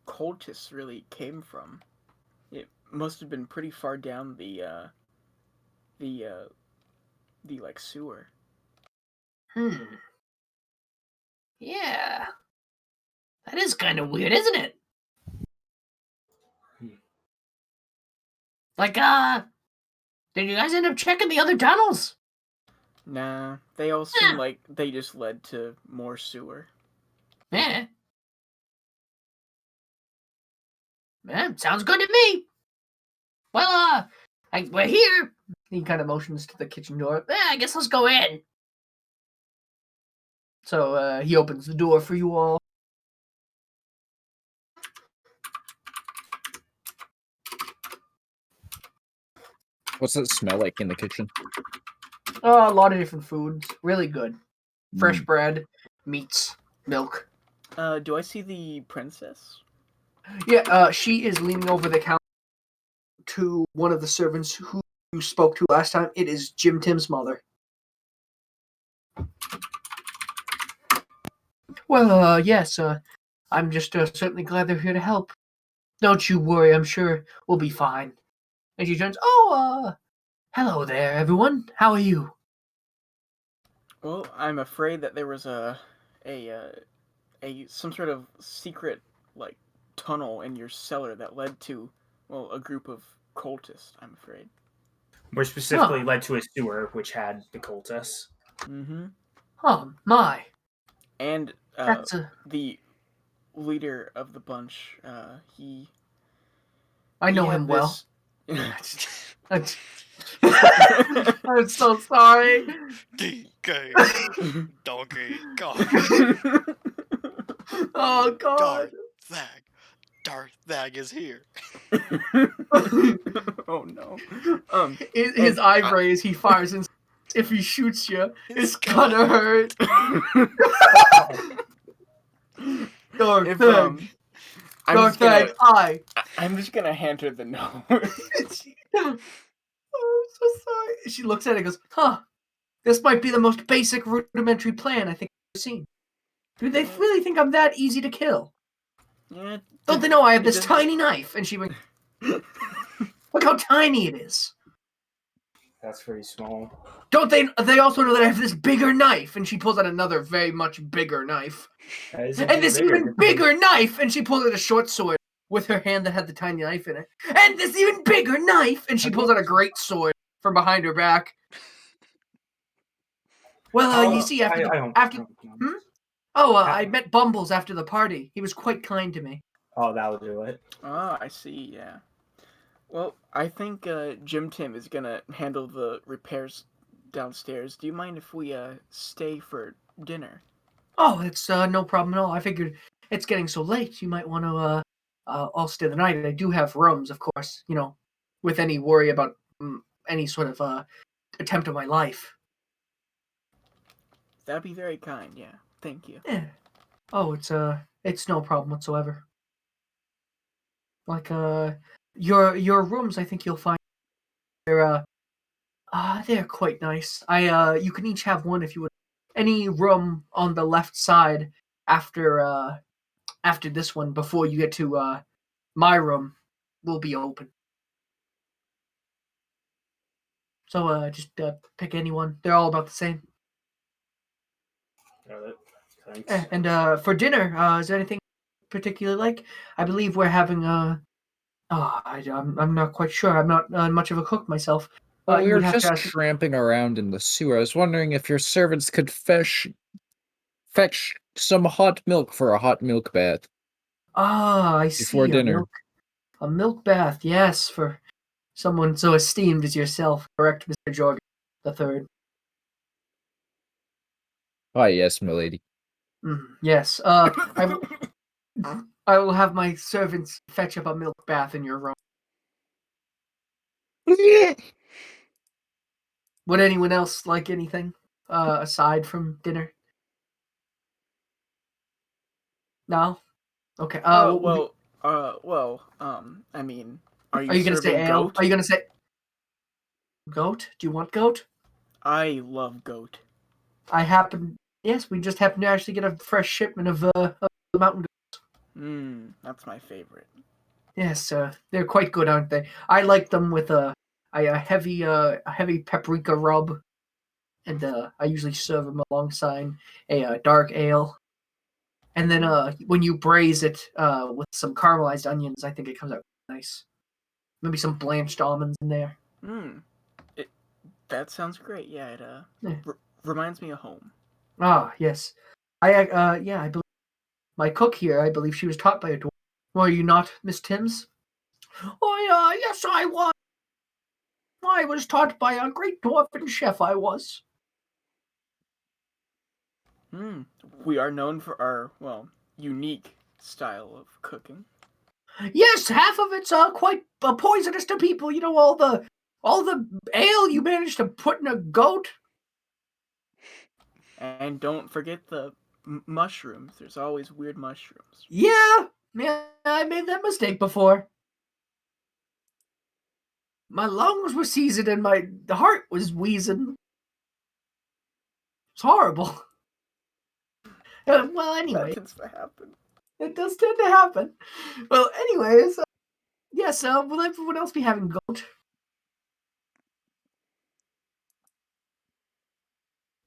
cultists really came from. It must have been pretty far down the like sewer. Yeah. That is kind of weird, isn't it? Like, did you guys end up checking the other tunnels? Nah, they all seem like they just led to more sewer. Yeah. Sounds good to me. Well, we're here. He kind of motions to the kitchen door. I guess let's go in. So, he opens the door for you all. What's it smell like in the kitchen? A lot of different foods. Really good. Fresh bread, meats, milk. Do I see the princess? Yeah, she is leaning over the counter to one of the servants who you spoke to last time. It is Jim Tim's mother. Well, yes, I'm just certainly glad they're here to help. Don't you worry, I'm sure we'll be fine. And she turns, hello there, everyone. How are you? Well, I'm afraid that there was some sort of secret like tunnel in your cellar that led to a group of cultists. I'm afraid. More specifically, led to a sewer which had the cultists. Mm-hmm. Oh my! And That's the leader of the bunch. I know he him had well. this- I'm so sorry. DK Donkey God. Oh God! Darth Thag is here. Oh no! His eyebrow as he fires, and if he shoots you, it's gonna hurt. Darth Thag. Darth Thag, I'm just gonna hand her the note. Oh, I'm so sorry. She looks at it and goes, this might be the most basic rudimentary plan I think I've ever seen. Do they really think I'm that easy to kill? Yeah. Don't they know I have this tiny knife? And she went, look how tiny it is. That's pretty small. Don't they also know that I have this bigger knife? And she pulls out another very much bigger knife. And this even bigger knife, and she pulls out a short sword with her hand that had the tiny knife in it. And this even bigger knife, and she pulls out a great sword from behind her back. Well, you see, I met Bumbles after the party. He was quite kind to me. Oh, that'll do it. Ah, I see. Yeah. Well, I think Jim Tim is gonna handle the repairs downstairs. Do you mind if we stay for dinner? Oh, it's no problem at all. I figured it's getting so late. You might want to all stay the night. I do have rooms, of course. With any worry about any sort of attempt on my life. That'd be very kind. Yeah. Thank you. Yeah. Oh, it's no problem whatsoever. Like your rooms, I think you'll find they're quite nice. You can each have one if you would. Any room on the left side after this one before you get to my room will be open. So just pick any one. They're all about the same. Got it. Thanks. And for dinner, is there anything particularly like? I believe we're having I'm not quite sure. I'm not much of a cook myself. Well, we You were would have just to ask- tramping around in the sewer. I was wondering if your servants could fetch some hot milk for a hot milk bath I before see. dinner. A milk bath, yes, for someone so esteemed as yourself. Correct, Mr. Jorgen the Third. Ah, yes, milady. Yes. I will have my servants fetch up a milk bath in your room. Would anyone else like anything aside from dinner? No. Okay. I mean, are Are you gonna say serving ale? goat? Are you gonna say goat? Do you want goat? I love goat. Yes, we just happened to actually get a fresh shipment of mountain goats. That's my favorite. Yes, they're quite good, aren't they? I like them with a heavy paprika rub, and I usually serve them alongside a dark ale. And then when you braise it with some caramelized onions, I think it comes out nice. Maybe some blanched almonds in there. That sounds great. Yeah, it reminds me of home. Ah, yes. I believe my cook here. I believe she was taught by a dwarf. Were you not, Miss Timms? Oh, yes, I was. I was taught by a great dwarven chef. I was. We are known for our unique style of cooking. Yes, half of it's quite poisonous to people. You know, all the ale you managed to put in a goat. And don't forget the mushrooms. There's always weird mushrooms. Yeah, I made that mistake before. My lungs were seasoned and my heart was wheezing. It's horrible. Well, anyway. That tends to happen. It does tend to happen. Well, anyways, yes, will everyone else be having goat?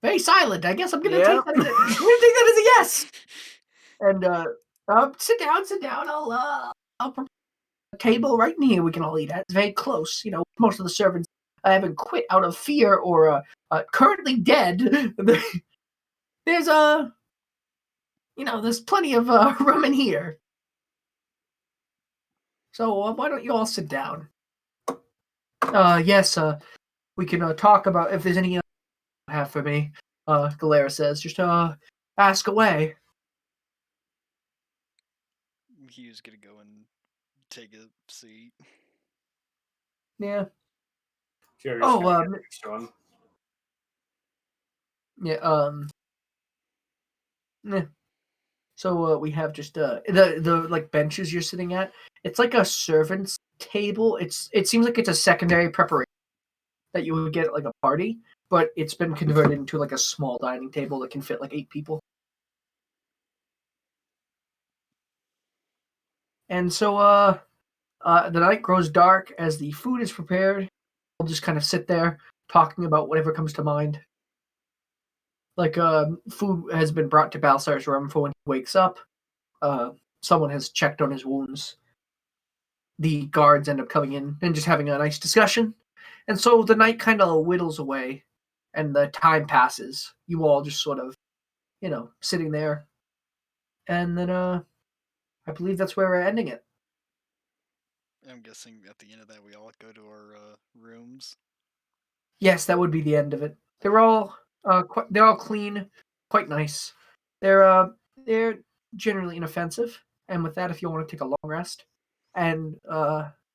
Very silent. I guess I'm gonna take that. I'm gonna take that as a yes. And sit down. I'll prepare a table right in here. We can all eat at. It's very close. You know, most of the servants haven't quit out of fear or currently dead. There's there's plenty of room in here. So why don't you all sit down? Yes, we can talk about if there's any have for me. Galera says, just ask away. He was gonna go and take a seat. Yeah. Sure, yeah. Yeah. So we have just the like benches you're sitting at. It's like a servant's table. It seems like it's a secondary preparation that you would get at like a party, but it's been converted into like a small dining table that can fit like 8 people. And so the night grows dark as the food is prepared. We'll just kind of sit there talking about whatever comes to mind. Like, food has been brought to Balsar's room for when he wakes up. Someone has checked on his wounds. The guards end up coming in and just having a nice discussion. And so the night kind of whittles away and the time passes. You all just sort of, sitting there. And then I believe that's where we're ending it. I'm guessing at the end of that we all go to our rooms. Yes, that would be the end of it. They're all they're all clean, quite nice. They're generally inoffensive. And with that, if you want to take a long rest, and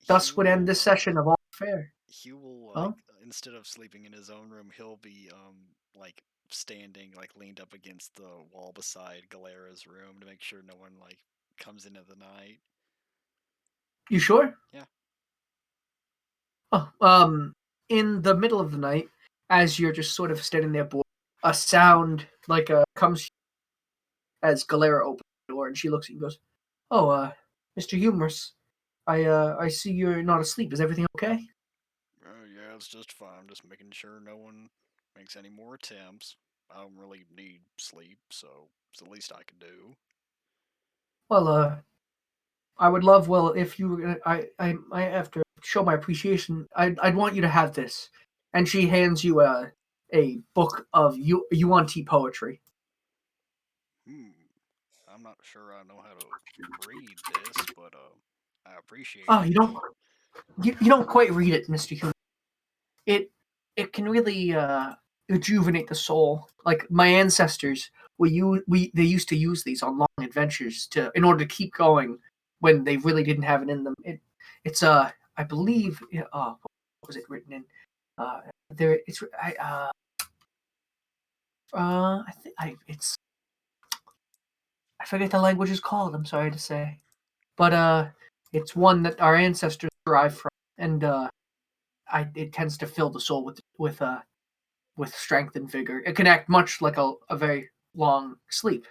thus would end this session of all fair. He will Huh? instead of sleeping in his own room, he'll be like standing like leaned up against the wall beside Galera's room to make sure no one like comes into the night. You sure? Yeah. Oh, in the middle of the night, as you're just sort of standing there bored, a sound like comes as Galera opens the door, and she looks at you and goes, "Oh, Mr. Humorous, I see you're not asleep. Is everything okay?" Yeah, it's just fine. I'm just making sure no one makes any more attempts. I don't really need sleep, so it's the least I can do. Well, I would love, if you, I have to show my appreciation. I'd want you to have this, and she hands you a book of Yuan-Ti poetry. I'm not sure I know how to read this, but I appreciate Oh, it. you don't quite read it, Mr. Human. It can really rejuvenate the soul. Like my ancestors, they used to use these on long adventures in order to keep going when they really didn't have it in them. It's I believe what was it written in? There it's I think I forget the language is called. I'm sorry to say, but it's one that our ancestors derived from, and it tends to fill the soul with strength and vigor. It can act much like a very long sleep.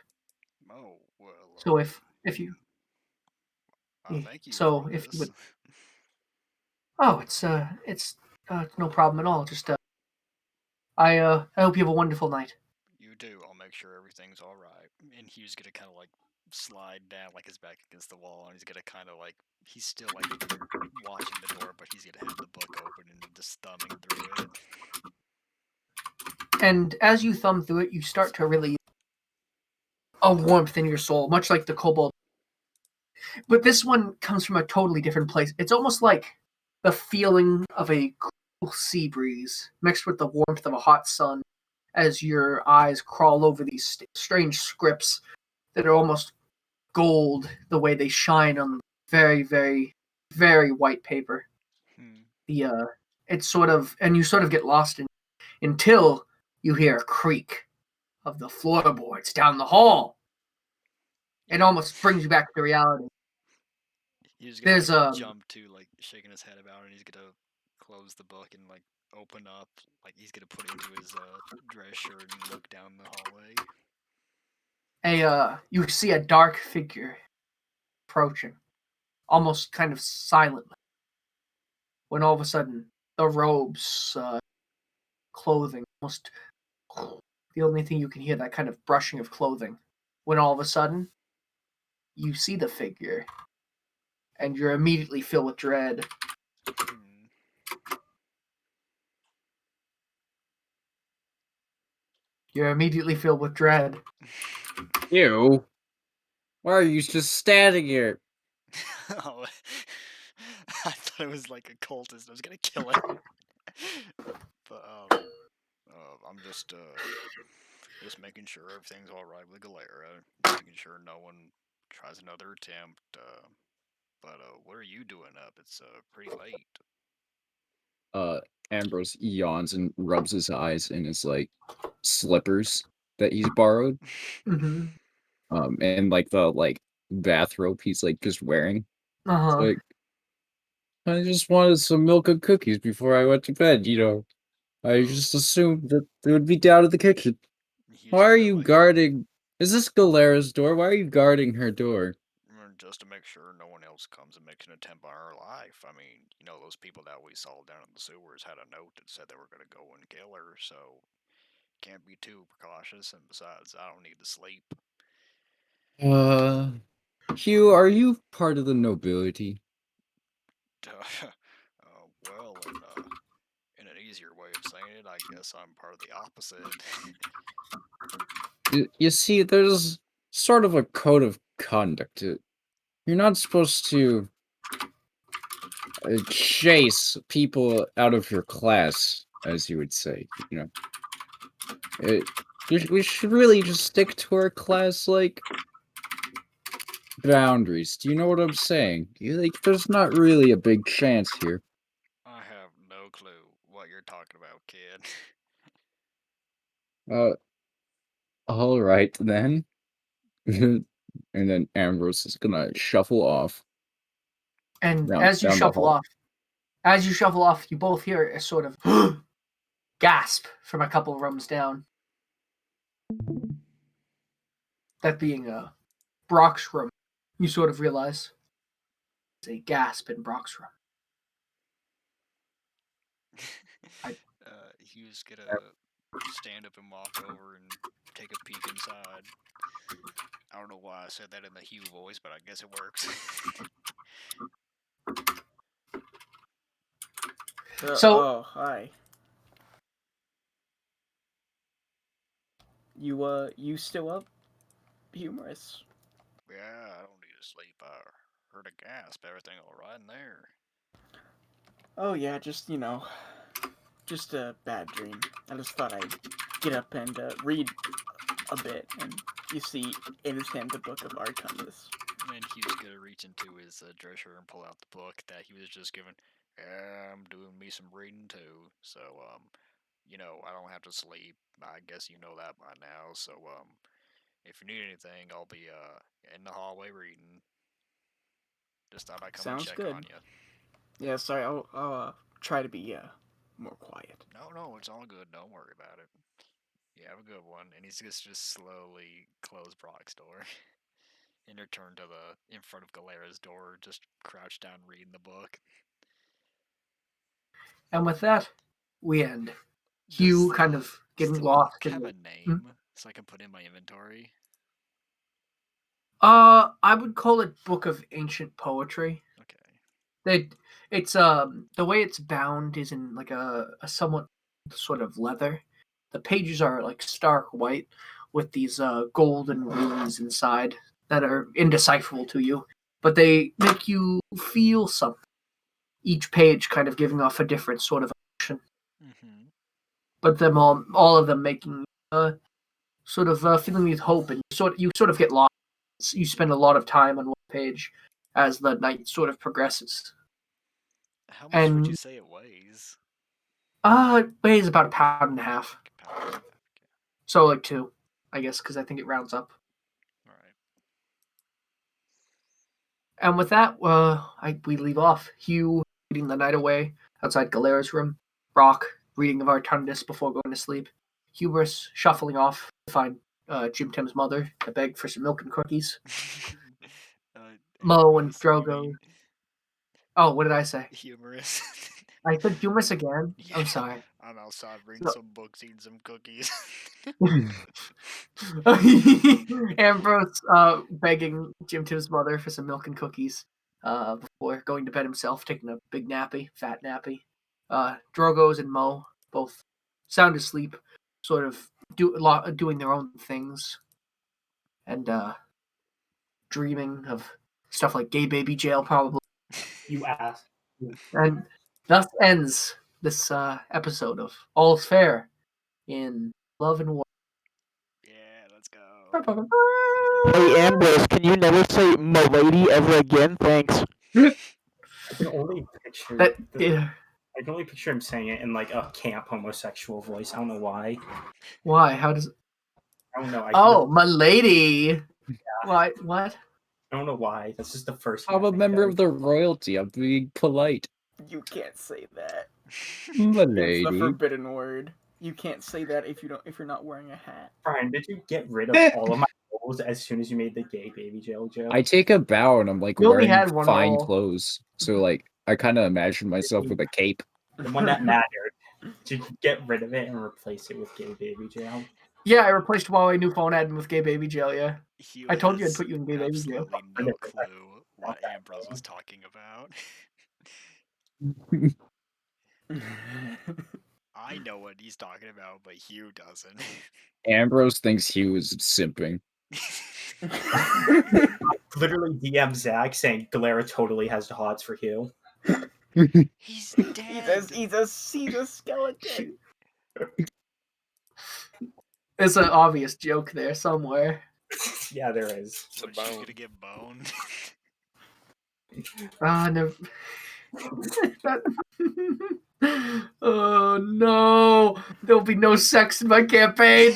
Oh well. So if you Thank you so for if you this. would oh it's no problem at all. Just I hope you have a wonderful night. You do. I'll make sure everything's all right. And he's gonna kind of like slide down, like his back against the wall, and he's gonna kind of like he's still like watching the door, but he's gonna have the book open and just thumbing through it. And as you thumb through it, you start to really a warmth in your soul, much like the kobold. But this one comes from a totally different place. It's almost like the feeling of a cool sea breeze mixed with the warmth of a hot sun as your eyes crawl over these strange scripts that are almost gold the way they shine on very, very, very white paper. The it's sort of, and you sort of get lost in until you hear a creak of the floorboards down the hall. It almost brings you back to reality. He's gonna There's like jump to like shaking his head about, and he's gonna close the book and like open up, like he's gonna put it into his dress shirt and look down the hallway. You see a dark figure approaching, almost kind of silently. When all of a sudden, the robes, clothing, almost the only thing you can hear that kind of brushing of clothing. When all of a sudden, you see the figure, and you're immediately filled with dread. You're immediately filled with dread. Ew. Why are you just standing here? Oh, I thought it was like a cultist. I was gonna kill it. But I'm just making sure everything's all right with Galera. Making sure no one tries another attempt. But what are you doing up? It's pretty late. Ambrose yawns and rubs his eyes in his like slippers that he's borrowed. Mm-hmm. And like the bathrobe he's like just wearing. It's like, I just wanted some milk and cookies before I went to bed, you know. I just assumed that they would be down in the kitchen. Why are you guarding? Is this Galera's door? Why are you guarding her door? just to make sure no one else comes and makes an attempt on our life. I mean, those people that we saw down in the sewers had a note that said they were going to go and kill her, so can't be too precautious. And besides, I don't need to sleep. Hugh, are you part of the nobility? Well, in an easier way of saying it, I guess I'm part of the opposite. You see, there's sort of a code of conduct. You're not supposed to chase people out of your class, as you would say. We should really just stick to our class, boundaries. Do you know what I'm saying? There's not really a big chance here. I have no clue what you're talking about, kid. All right then. And then Ambrose is gonna shuffle off. And Down as you the shuffle hall. off, you both hear a sort of gasp from a couple rooms down. That being Brock's room, you sort of realize it's a gasp in Brock's room. Hugh's gonna stand up and walk over and take a peek inside. I don't know why I said that in the Hugh voice, but I guess it works. So- hi. You still up? Humorous. Yeah, I don't need to sleep. I heard a gasp. Everything all right in there? Oh yeah, just just a bad dream. I just thought I'd get up and read a bit, and you see in his hand the book of Artundus. And Hugh's gonna reach into his dresser and pull out the book that he was just given. Yeah, I'm doing me some reading too, so I don't have to sleep. I guess you know that by now. So if you need anything, I'll be in the hallway reading. Just thought I'd come Sounds and check good. on you. Yeah, sorry. I'll try to be more quiet. No, it's all good. Don't worry about it. You have a good one. And he's just slowly close Brock's door and return to in front of Galera's door, just crouch down reading the book. And with that, we end. Hugh kind of getting Does the lost book in have the... a name so I can put in my inventory? I would call it Book of Ancient Poetry. Okay. It's the way it's bound is in like a somewhat sort of leather. The pages are like stark white with these golden runes inside that are indecipherable to you, but they make you feel something. Each page kind of giving off a different sort of emotion, Mm-hmm. but them all of them making sort of filling you with hope, and you sort of get lost. You spend a lot of time on one page as the night sort of progresses. How much would And you say it weighs? it weighs about 1.5 pounds. Okay. So like 2, I guess, because I think it rounds up. All right. And with that, we leave off. Hugh reading the night away outside Galera's room. Brock reading of Artundus before going to sleep. Hubris shuffling off to find Jim Tim's mother to beg for some milk and cookies. Mo and Humorous, you Drogo. mean? Oh, what did I say? Humorous. I said humorous again. Yeah. I'm sorry. I'm outside reading So- some books, eating some cookies. Ambrose begging Jim Tim's mother for some milk and cookies before going to bed himself, taking a big nappy, fat nappy. Drogo's and Mo both sound asleep, sort of doing their own things and dreaming of stuff like gay baby jail, probably. You ass. And thus ends this episode of All's Fair in Love and War. Yeah, let's go. Hey Ambrose, can you never say "milady" ever again? Thanks. I can only picture That I can only picture him saying it in like a camp homosexual voice. I don't know why. why? How does? I don't know. Oh, my lady. Why? What? I don't know why. That's just the first. I'm a member of the royalty. I'm being polite. You can't say that. My It's the lady. forbidden word. You can't say that if you're not wearing a hat. Brian, did you get rid of all of my roles as soon as you made the gay baby jail joke? I take a bow and I'm like We only wearing had one fine roll. clothes. So like I kind of imagine myself with a cape. The one that mattered. Did you get rid of it and replace it with gay baby jail? Yeah, I replaced Huawei new phone admin with gay baby jail. Yeah, Hugh I told you I'd has put you in gay baby jail. absolutely no clue what Ambrose was talking about. I know what he's talking about, but Hugh doesn't. Ambrose thinks he was simping. Literally DM Zach saying Galera totally has the hots for Hugh. He's He's dead. a skeleton. There's an obvious joke there somewhere. Yeah, there is. It's a What, she's bone. gonna get boned. Ah, no. Oh no! There'll be no sex in my campaign.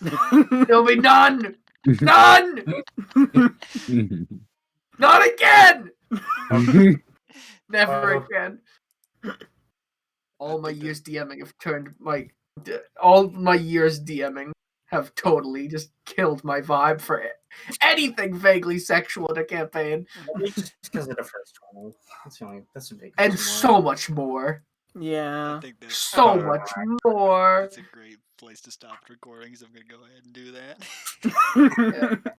There'll be none. None. Not again. Never Oh. again. All my think that- years DMing have turned all my years DMing have totally just killed my vibe for anything vaguely sexual in a campaign, Maybe just because of the first one. That's a big and reason why. so much more. Yeah. I think that's So much more. that's a great place to stop recording, so I'm gonna go ahead and do that.